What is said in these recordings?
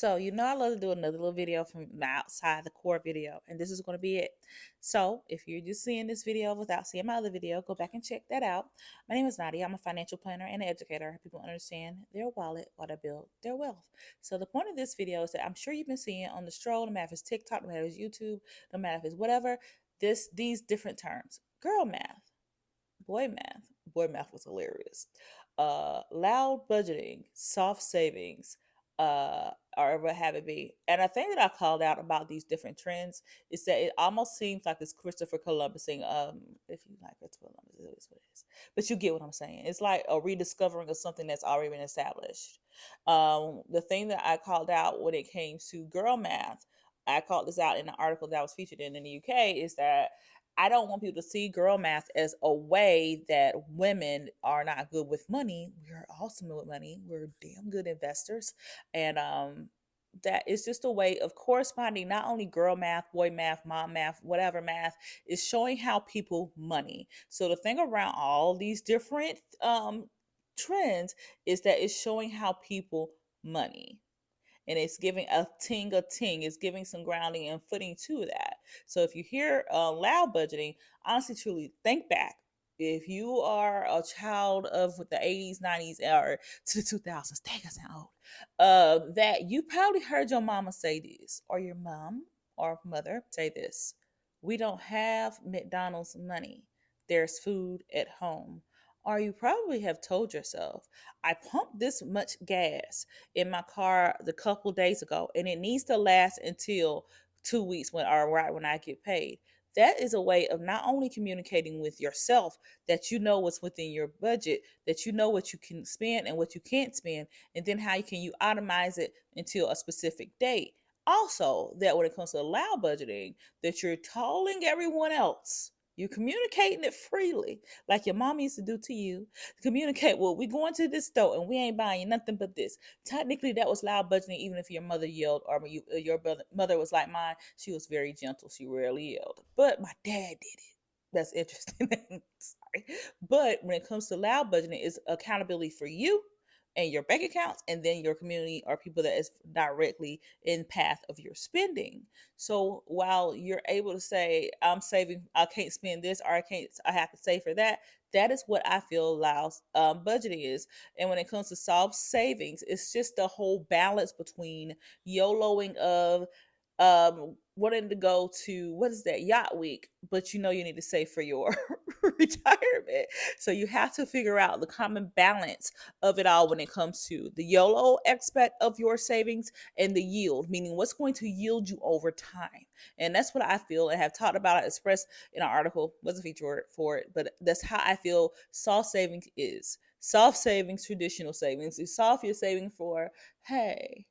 So, I love to do another little video from outside the core video, and this is going to be it. So, if you're just seeing this video without seeing my other video, go back and check that out. My name is Nadia. I'm a financial planner and an educator. I help people understand their wallet while they build their wealth. So, the point of this video is that I'm sure you've been seeing on the stroll, no matter if it's TikTok, no matter if it's YouTube, no matter if it's whatever, these different terms: girl math, boy math. Boy math was hilarious. Loud budgeting, soft savings, or what have it be. And a thing that I called out about these different trends is that it almost seems like it's Christopher Columbusing. If you like Christopher Columbus, it is what it is. But you get what I'm saying. It's like a rediscovering of something that's already been established. The thing that I called out when it came to girl math, I called this out in an article that was featured in the UK, is that I don't want people to see girl math as a way that women are not good with money. We're awesome with money. We're damn good investors. And that is just a way of corresponding. Not only girl math, boy math, mom math, whatever math, is showing how people money. So the thing around all these different trends is that it's showing how people money, and it's giving a ting. It's giving some grounding and footing to that. So if you hear loud budgeting, honestly, truly think back. If you are a child of the 80s, 90s, or to the 2000s, dang, I sound old, that you probably heard your mama say this, or your mom or mother say this: we don't have McDonald's money. There's food at home. Or you probably have told yourself, I pumped this much gas in my car the couple days ago, and it needs to last until 2 weeks when I get paid. That is a way of not only communicating with yourself that you know what's within your budget, that you know what you can spend and what you can't spend, and then how can you itemize it until a specific date. Also, that when it comes to loud budgeting, that you're telling everyone else, you're communicating it freely, like your mom used to do to you. Communicate, well, we going to this store and we ain't buying nothing but this. Technically, that was loud budgeting, even if your mother yelled, or your mother was like mine. She was very gentle. She rarely yelled. But my dad did it. That's interesting. Sorry. But when it comes to loud budgeting, it's accountability for you and your bank accounts, and then your community or people that is directly in path of your spending. So while you're able to say, I'm saving, I can't spend this, or I have to save for that, that is what I feel allows budgeting is. And when it comes to soft savings, it's just the whole balance between YOLOing of wanting to go to, what is that, yacht week, but you need to save for your retirement. So you have to figure out the common balance of it all when it comes to the YOLO aspect of your savings and the yield, meaning what's going to yield you over time. And that's what I feel and have talked about, expressed in an article, wasn't featured for it, but that's how I feel soft savings is. Soft savings, traditional savings. You soft your saving for, hey,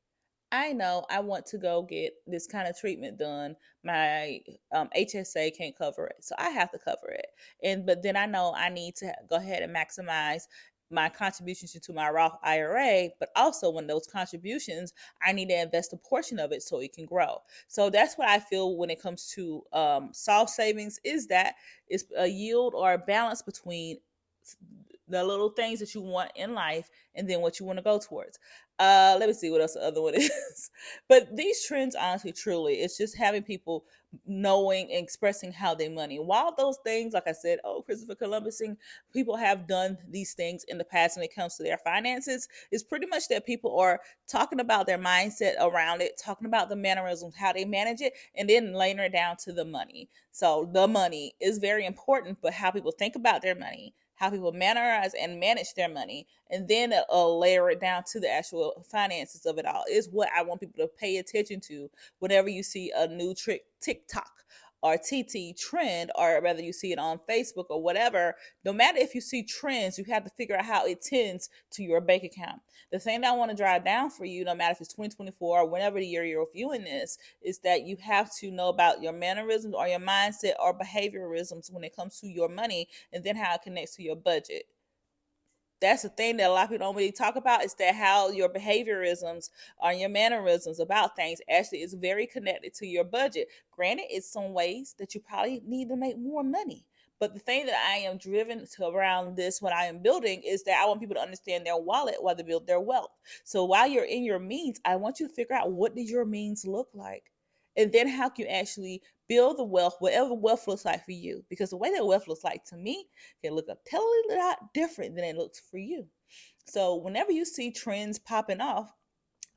I know I want to go get this kind of treatment done. My HSA can't cover it, so I have to cover it. But then I know I need to go ahead and maximize my contributions into my Roth IRA, but also when those contributions, I need to invest a portion of it so it can grow. So that's what I feel when it comes to soft savings, is that it's a yield or a balance between the little things that you want in life and then what you want to go towards. Let me see what else the other one is. But these trends, honestly, truly, it's just having people knowing and expressing how they money. While those things, like I said, Christopher Columbusing, people have done these things in the past when it comes to their finances, it's pretty much that people are talking about their mindset around it, talking about the mannerisms, how they manage it, and then laying it down to the money. So the money is very important, but how people think about their money, how people mannerize and manage their money, and then layer it down to the actual finances of it all, is what I want people to pay attention to whenever you see a new trick TikTok or TT trend, or whether you see it on Facebook or whatever. No matter if you see trends, you have to figure out how it tends to your bank account. The thing that I want to drive down for you, no matter if it's 2024 or whenever the year you're viewing this, is that you have to know about your mannerisms or your mindset or behaviorisms when it comes to your money, and then how it connects to your budget. That's the thing that a lot of people don't really talk about, is that how your behaviorisms or your mannerisms about things actually is very connected to your budget. Granted, it's some ways that you probably need to make more money, But the thing that I am driven to around this, what I am building, is that I want people to understand their wallet while they build their wealth. So while you're in your means, I want you to figure out, what does your means look like? And then how can you actually build the wealth, whatever wealth looks like for you? Because the way that wealth looks like to me can look a totally lot different than it looks for you. So whenever you see trends popping off,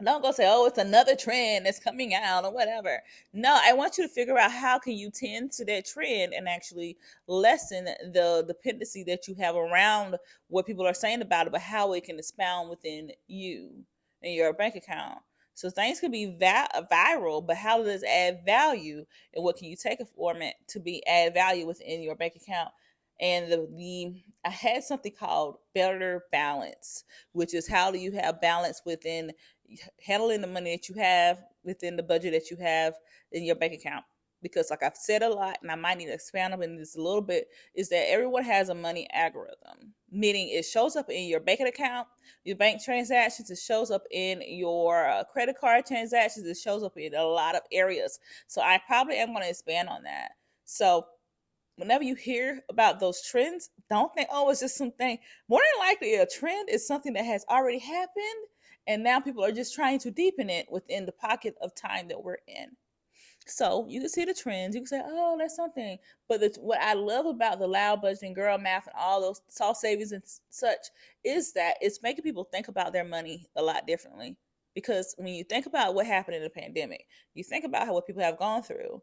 don't go say, oh, it's another trend that's coming out or whatever. No, I want you to figure out, how can you tend to that trend and actually lessen the dependency that you have around what people are saying about it, but how it can expound within you and your bank account. So things can be viral, but how does it add value, and what can you take a format to be add value within your bank account? And the I had something called better balance, which is, how do you have balance within handling the money that you have within the budget that you have in your bank account. Because, like I've said a lot, and I might need to expand on this a little bit, is that everyone has a money algorithm, meaning it shows up in your banking account, your bank transactions, it shows up in your credit card transactions, it shows up in a lot of areas. So I probably am going to expand on that. So whenever you hear about those trends, don't think, oh, it's just something. More than likely, a trend is something that has already happened, and now people are just trying to deepen it within the pocket of time that we're in. So you can see the trends. You can say, oh, that's something. But what I love about the loud budgeting, girl math, and all those soft savings and such is that it's making people think about their money a lot differently. Because when you think about what happened in the pandemic, you think about what people have gone through,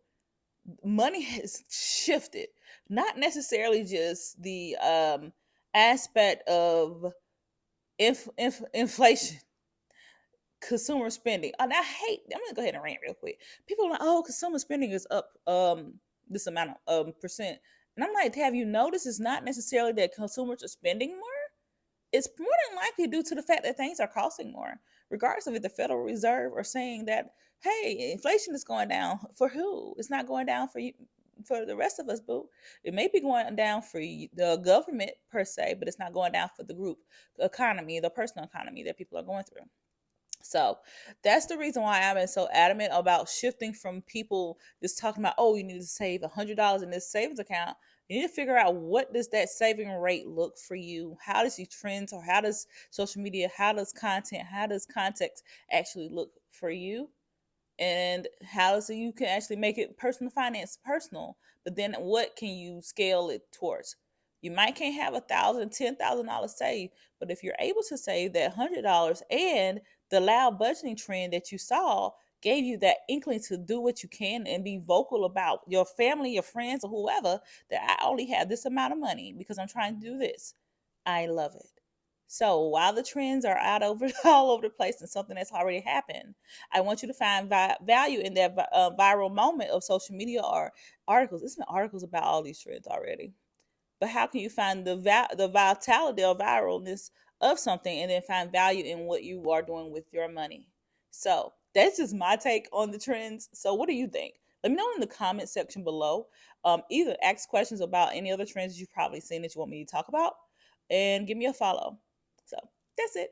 money has shifted. Not necessarily just the aspect of inflation, consumer spending. And I hate, I'm gonna go ahead and rant real quick. People are like, oh, consumer spending is up this amount of percent. And I'm like, have you noticed it's not necessarily that consumers are spending more? It's more than likely due to the fact that things are costing more, regardless of if the Federal Reserve are saying that, hey, inflation is going down. For who? It's not going down for you, for the rest of us, boo. It may be going down for the government per se, but it's not going down for the group economy, the personal economy that people are going through. So that's the reason why I've been so adamant about shifting from people just talking about, oh, you need to save $100 in this savings account. You need to figure out, what does that saving rate look for you? How does the trends, or how does social media, how does content, how does context actually look for you? And how so you can actually make it personal finance personal, but then what can you scale it towards? You might can't have $10,000 saved, but if you're able to save that $100, and the loud budgeting trend that you saw gave you that inkling to do what you can and be vocal about your family, your friends, or whoever, that I only have this amount of money because I'm trying to do this. I love it. So while the trends are out over all over the place and something that's already happened, I want you to find value in that viral moment of social media or articles. There's been articles about all these trends already. But how can you find the vitality or viralness of something, and then find value in what you are doing with your money? So that's just my take on the trends. So what do you think? Let me know in the comment section below. Either ask questions about any other trends you've probably seen that you want me to talk about, and give me a follow. So that's it.